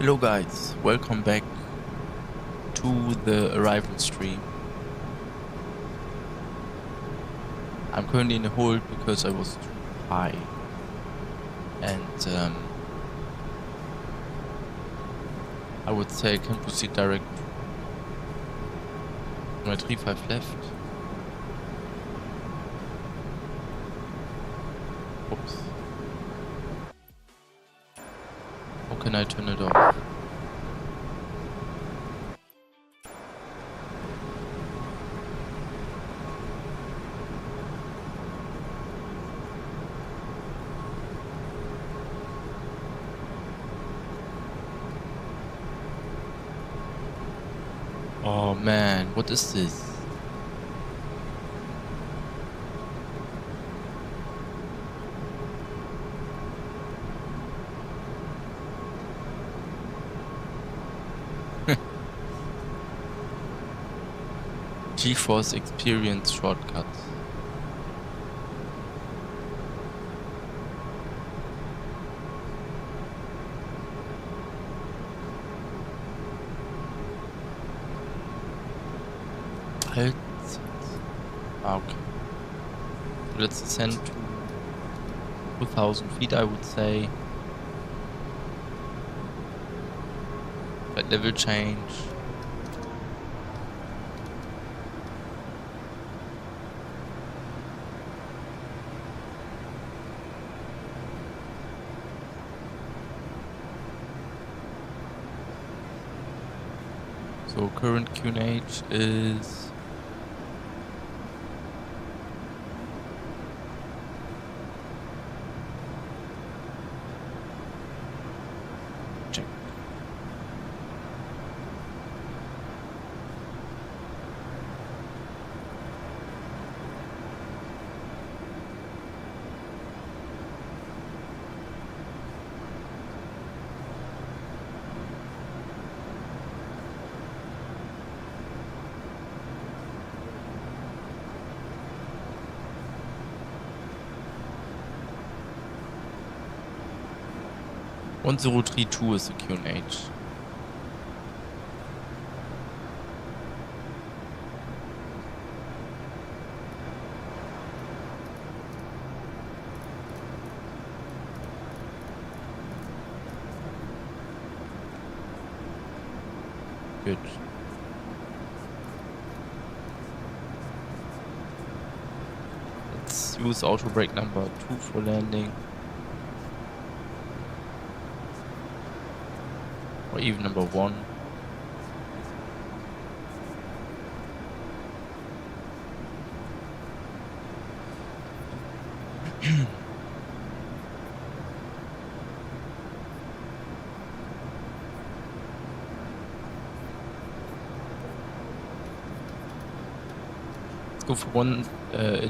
Hello guys, welcome back to the arrival stream. I'm currently in a hold because I was too high and I would say I can proceed direct to my 3-5 left. Oops. How can I turn it off? Oh man, what is this? GeForce Experience shortcuts. Okay. Let's ascend to 2,000 feet, I would say. But level change. So current QNH is check. And 032 is the QNH. Good. Let's use auto brake number 2 for landing. Or even number 1. Let's go for one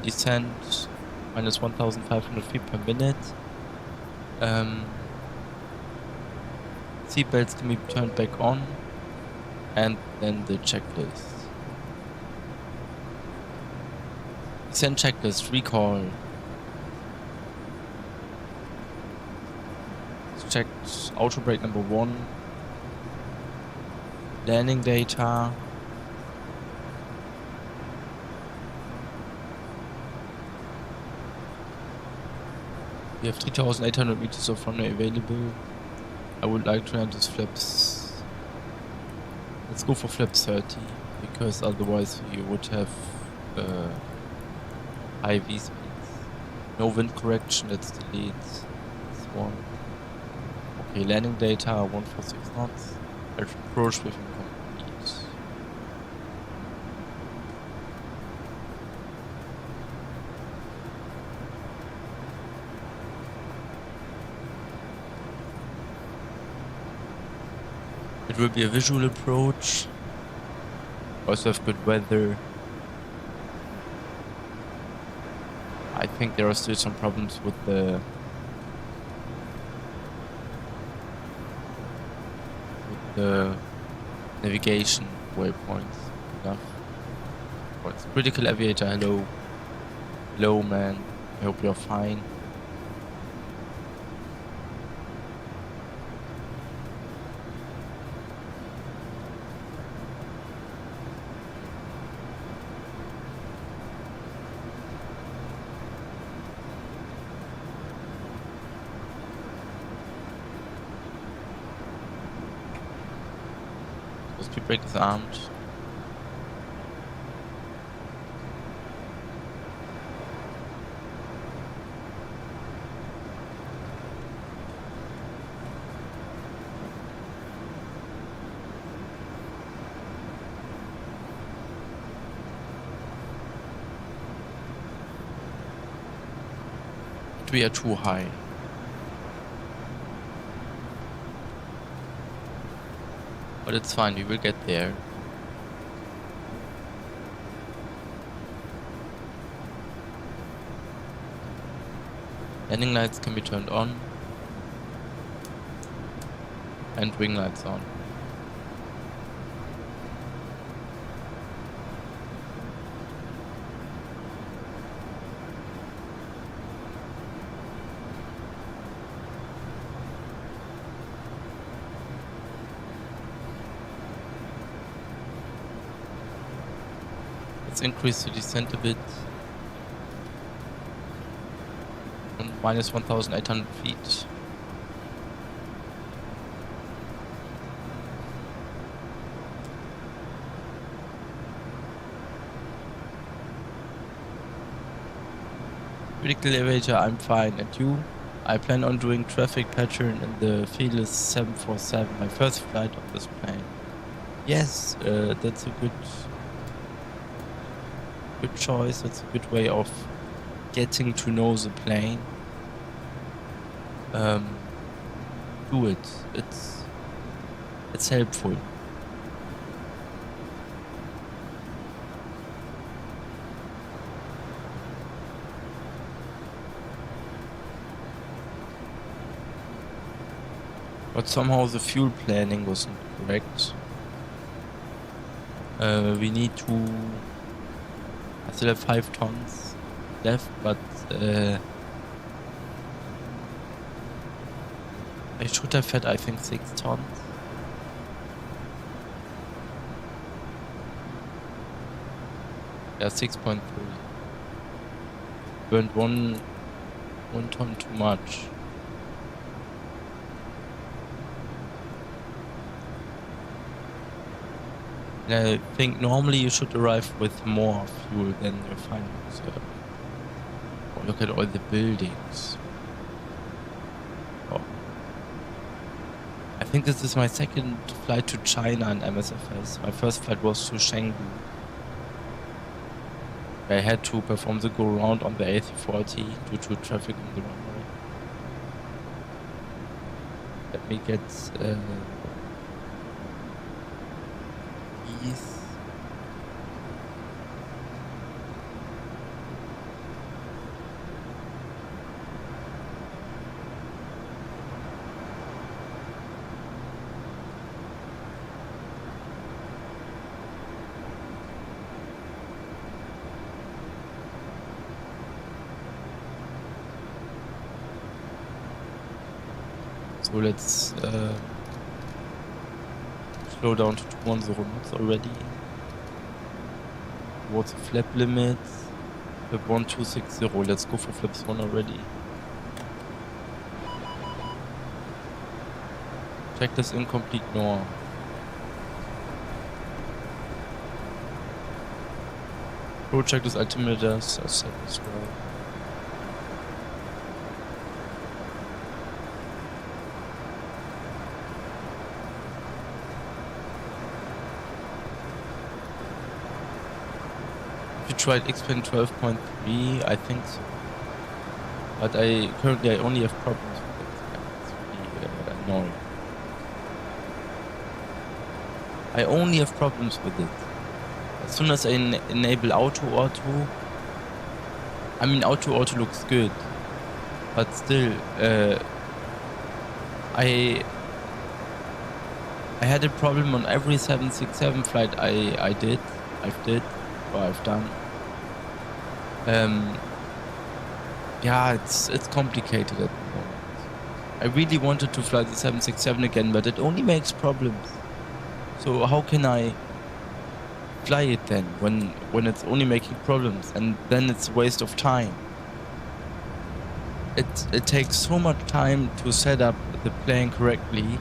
descent, minus 1,500 feet per minute. Seatbelts can be turned back on, and then the checklist. Descent checklist, recall. Checked auto brake number 1. Landing data. We have 3,800 meters of runway available. I would like to land this flaps. Let's go for flap 30, because otherwise you would have high V speeds. No wind correction, let's delete this one. Okay, landing data 146 knots. Approach with incomplete. It will be a visual approach. Also have good weather. I think there are still some problems with the navigation waypoints. Enough. What's critical aviator? Hello. Hello man. I hope you're fine. The speed brake is armed. We are too high. But it's fine, we will get there. Landing lights can be turned on. And wing lights on. Let's increase the descent a bit. On minus 1,800 feet. Critical elevator, I'm fine. And you? I plan on doing traffic pattern in the Fearless 747, my first flight on this plane. Yes, that's a good choice. That's a good way of getting to know the plane. Do it. It's helpful. But somehow the fuel planning wasn't correct. We need to... I still have 5 tons left, but I should have had, I think, 6 tons. Yeah, 6.3. Burned one ton too much. And I think normally you should arrive with more fuel than your final reserve. Oh, look at all the buildings. Oh. I think this is my second flight to China in MSFS. My first flight was to Chengdu. I had to perform the go-round on the A340 due to traffic on the runway. Let me get these. So let's slow down to 210 knots already. Towards the flap limit. Flap 1260. Let's go for flaps 1 already. Checklist incomplete, no. Pro checklist altimeters are set as well. Tried X-Plane 12.3, I think so. But currently I only have problems with it. It's really annoying. I only have problems with it. As soon as I enable auto, I mean auto looks good, but still, I had a problem on every 767 flight I've done. Yeah, it's complicated at the moment. I really wanted to fly the 767 again, but it only makes problems. So how can I fly it then when it's only making problems, and then it's a waste of time? It takes so much time to set up the plane correctly,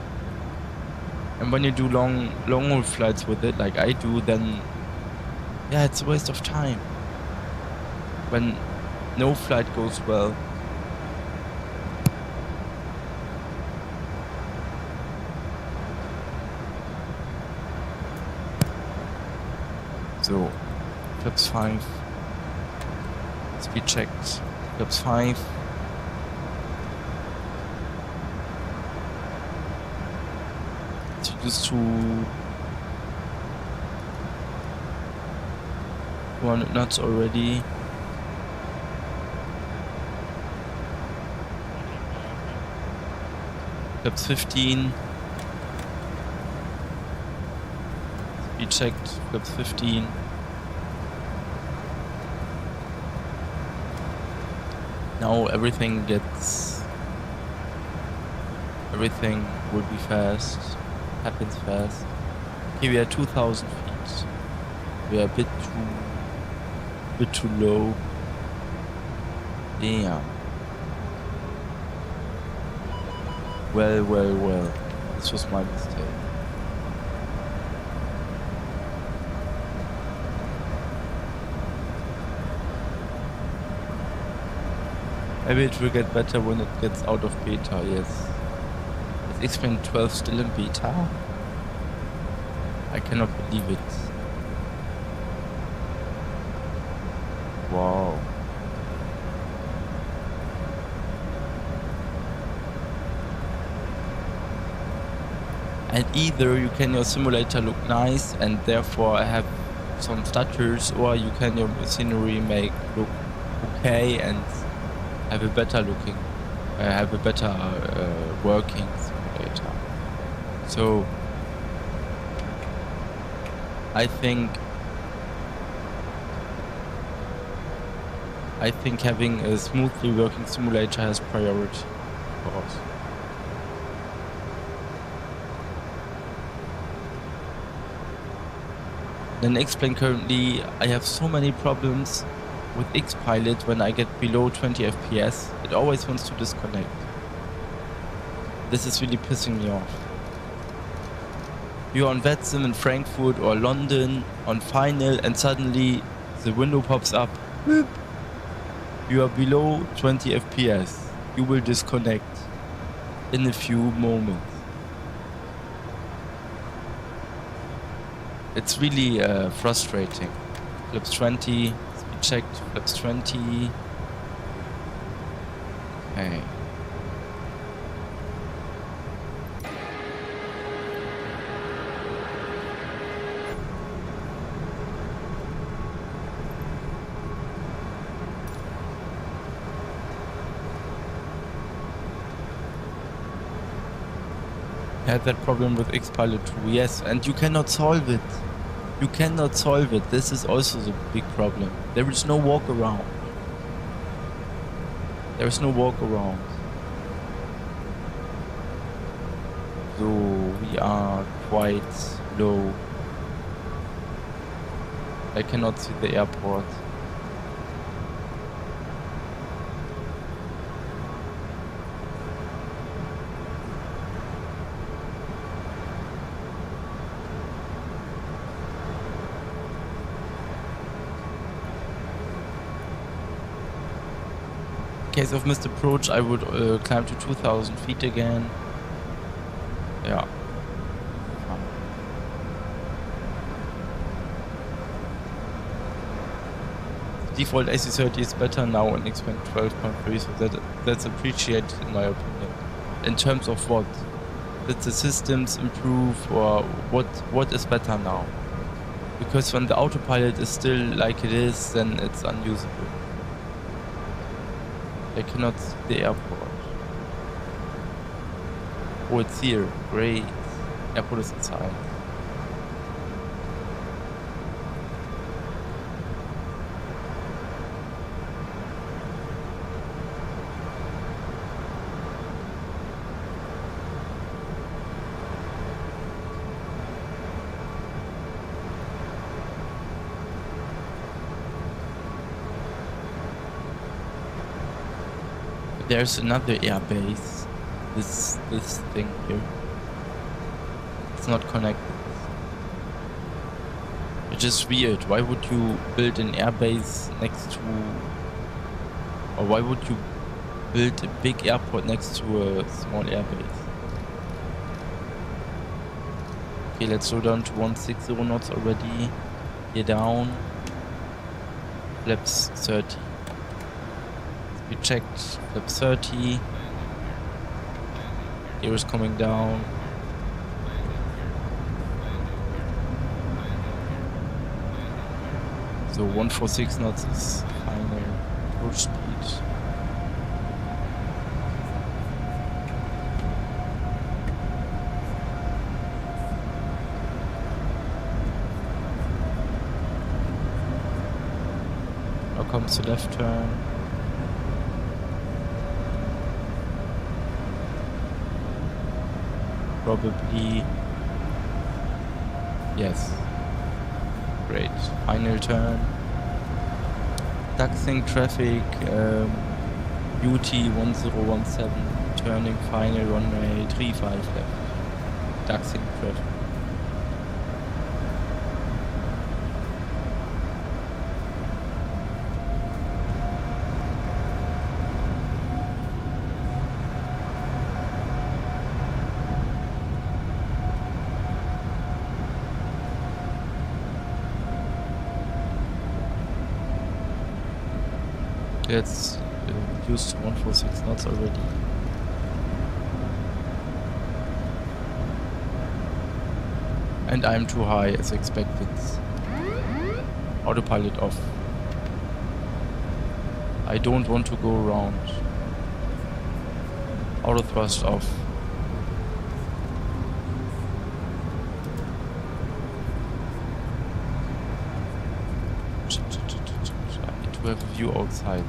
And when you do long haul flights with it, like I do, then yeah, it's a waste of time. When no flight goes well. So, flaps 5. Speed checked. Flaps 5. It's used to 200 knots already. Flaps 15. Speed checked. Flaps 15. Now everything will be fast, happens fast. Okay, we are 2,000 feet. We are a bit too low. Damn. Well. This was my mistake. Maybe it will get better when it gets out of beta, yes. Is X-Plane 12 still in beta? I cannot believe it. Wow. And either you can your simulator look nice and therefore have some stutters, or you can your scenery make look okay and have a better looking, have a better working simulator. So I think having a smoothly working simulator has priority, of course. Then X-Plane currently, I have so many problems with X-Pilot when I get below 20 FPS. It always wants to disconnect. This is really pissing me off. You're on VetSim in Frankfurt or London on final and suddenly the window pops up. Boop. You are below 20 FPS. You will disconnect in a few moments. It's really frustrating. Flaps 20, speed checked, flaps 20. Okay. I had that problem with X-Pilot 2, yes, and you cannot solve it. You cannot solve it. This is also the big problem. There is no walk around. There is no walk around. So we are quite low. I cannot see the airport. In case of missed approach, I would climb to 2,000 feet again. Yeah. Default AC30 is better now in X-Plane 12.3, so that's appreciated in my opinion. In terms of what? Did the systems improve, or what is better now? Because when the autopilot is still like it is, then it's unusable. I cannot see the airport. Oh, it's here. Great. Airport is inside. There's another airbase. This thing here. it's not connected. Which is weird. Why would you build an airbase next to... Or why would you build a big airport next to a small airbase? Okay, let's slow down to 160 knots already. Here down. Flaps 30. We checked flaps 30. Here is coming down. So 146 knots is final approach speed. Now comes the left turn. Probably. Yes. Great. Final turn. Daxing traffic. Beauty 1017. Turning final runway 35 left. Daxing traffic. It's reduced to 146 knots already. And I'm too high as expected. Autopilot off. I don't want to go around. Auto thrust off. I need to have a view outside.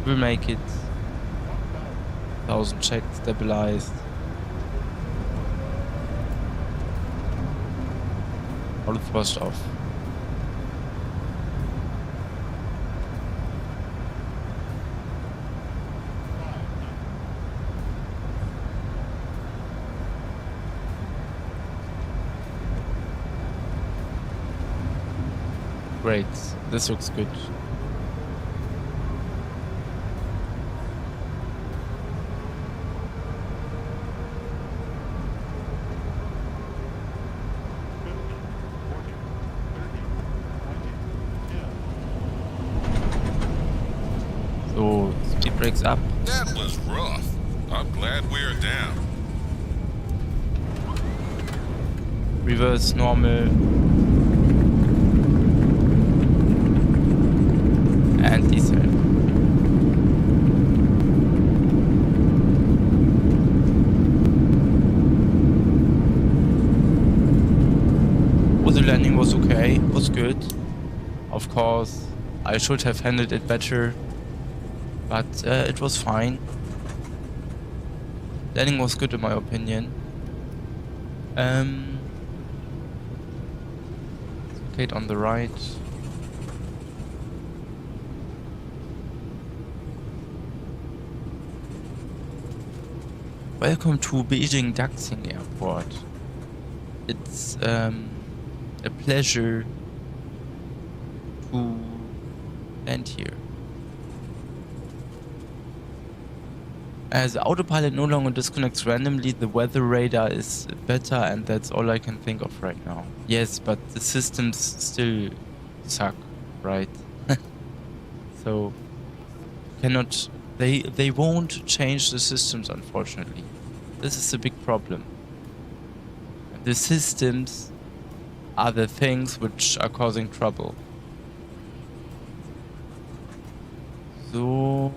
We'll make it. 1000 checked, stabilized. Auto thrust off. Great, this looks good. So, speed brakes up. That was rough. I'm glad we're down. Reverse normal. And descent. Oh, the landing was okay, was good. Of course, I should have handled it better, but it was fine. Landing was good in my opinion. Locate on the right. Welcome to Beijing Daxing Airport. It's a pleasure to land here. As the autopilot no longer disconnects randomly, the weather radar is better, and that's all I can think of right now. Yes, but the systems still suck, right? So cannot. They won't change the systems, unfortunately. This is a big problem. The systems are the things which are causing trouble. So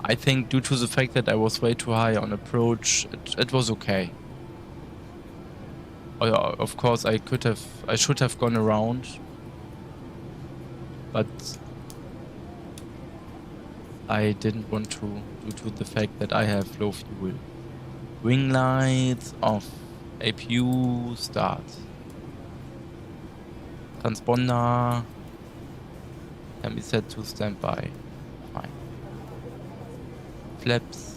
I think due to the fact that I was way too high on approach, it was okay. Of course, I should have gone around, but I didn't want to due to the fact that I have low fuel. Wing lights off, APU start. Transponder can be set to standby. Fine. Flaps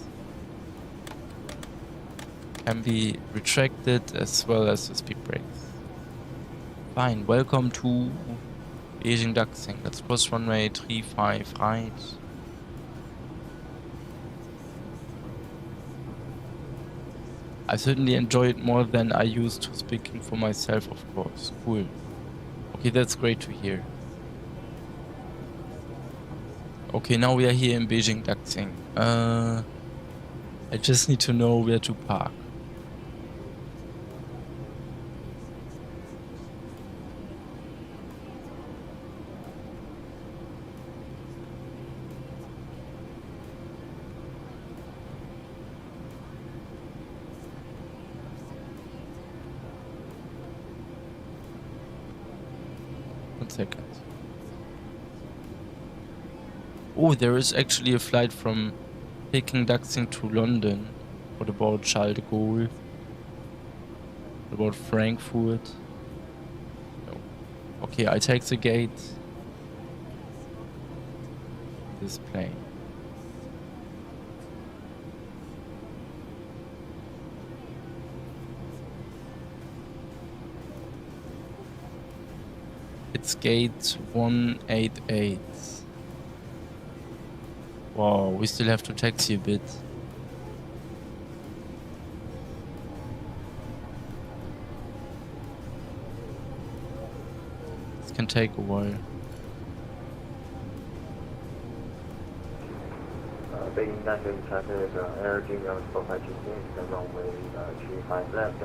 can be retracted as well as the speed brakes. Fine. Welcome to Beijing Daxing. Let's cross runway 35 right. I certainly enjoy it more than I used to, speaking for myself, of course. Cool. Okay, that's great to hear. Okay, now we are here in Beijing Daxing. I just need to know where to park. One second. Oh, there is actually a flight from Peking Daxing to London. What about Charles de Gaulle? What about Frankfurt? No. Okay, I take the gate. This plane. It's gate 188. Wow, we still have to taxi a bit. This can take a while. Beijing Daxing traffic, energy ground 4526, the runway 35 left,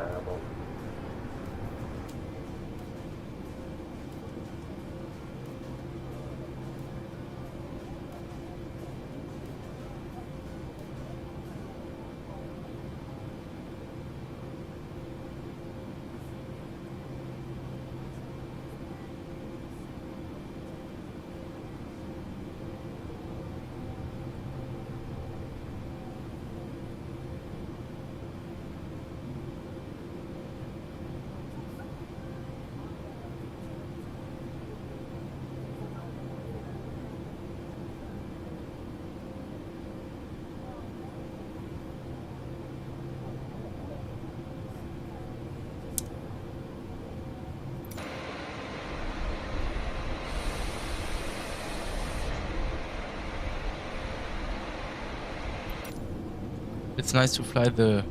It's nice to fly the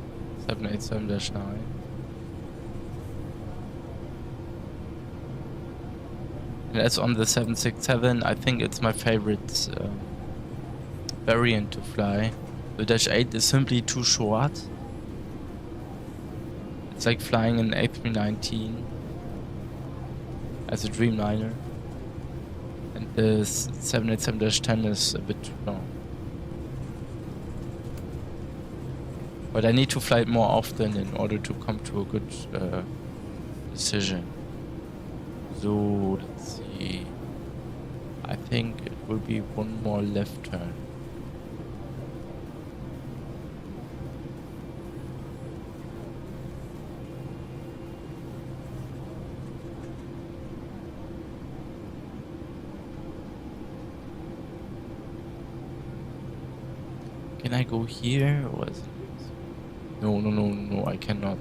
787-9. And as on the 767, I think it's my favorite variant to fly. The Dash 8 is simply too short. It's like flying an A319 as a Dreamliner. And the 787-10 is a bit too long. But I need to fly it more often in order to come to a good decision. So, let's see. I think it will be one more left turn. Can I go here or is it? No, I cannot.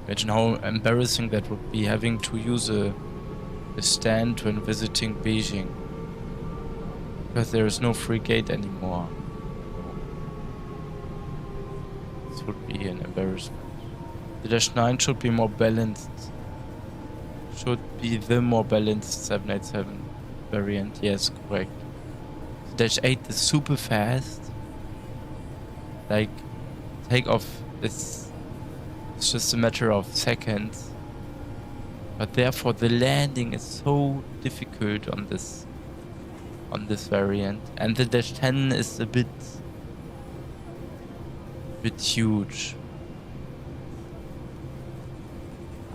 Imagine how embarrassing that would be, having to use a stand when visiting Beijing. Because there is no free gate anymore. This would be an embarrassment. The Dash 9 should be more balanced. Should be the more balanced 787 variant. Yes, correct. The Dash 8 is super fast. Like, takeoff is just a matter of seconds. But therefore the landing is so difficult on this variant. And the Dash 10 is a bit huge.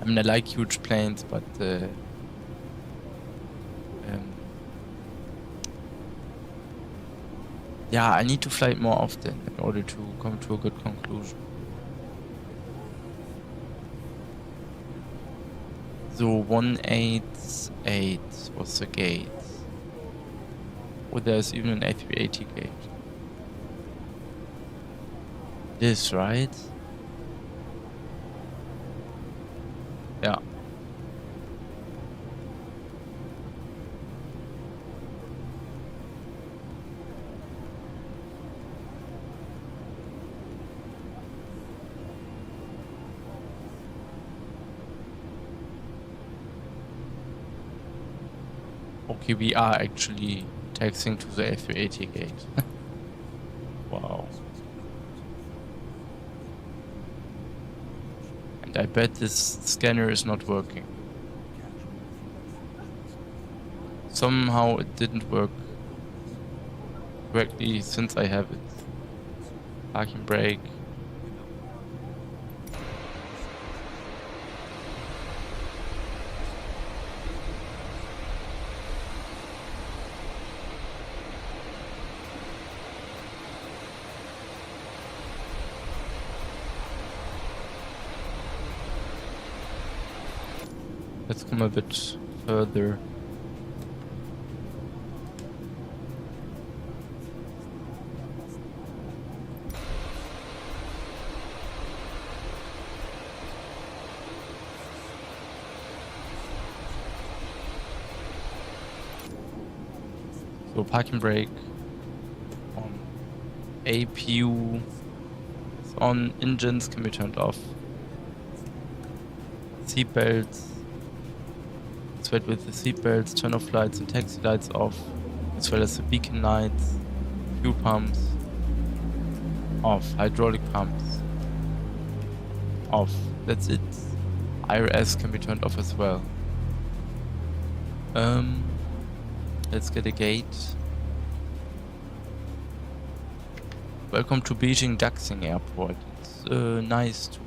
I mean, I like huge planes, but Yeah, I need to fly it more often in order to come to a good conclusion. So 188 was the gate. Oh, there's even an A380 gate. This, right? Yeah. Okay, we are actually taxiing to the A380 gate. Wow. And I bet this scanner is not working. Somehow it didn't work correctly since I have it. Parking brake. Let's come a bit further. So parking brake on, APU is on, engines can be turned off, seat belts. Wait with the seat belts, turn off lights and taxi lights off, as well as the beacon lights, fuel pumps off, hydraulic pumps off. That's it. IRS can be turned off as well. Let's get a gate. Welcome to Beijing Daxing Airport. It's nice to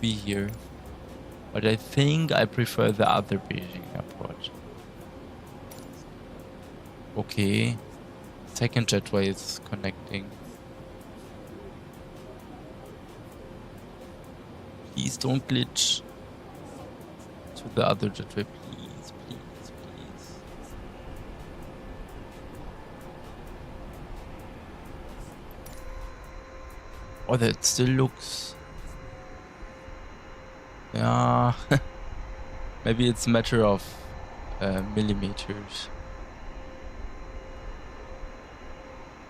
be here. But I think I prefer the other Beijing airport. Okay. Second jetway is connecting. Please don't glitch to the other jetway, please, please, please. Oh, that still looks... Yeah, maybe it's a matter of millimeters.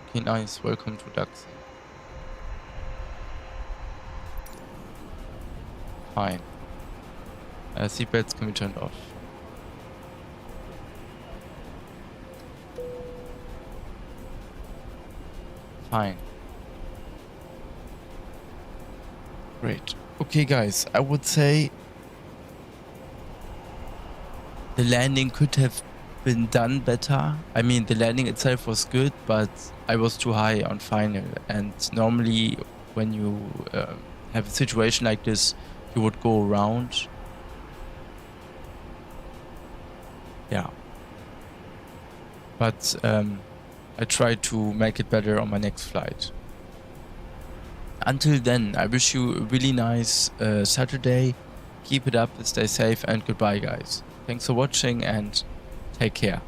Okay, nice. Welcome to Daxing. Fine. Seatbelts can be turned off. Fine. Great. Okay guys, I would say the landing could have been done better. I mean, the landing itself was good, but I was too high on final. And normally when you have a situation like this, you would go around. Yeah. But I try to make it better on my next flight. Until then, I wish you a really nice Saturday. Keep it up, stay safe, and goodbye, guys. Thanks for watching and take care.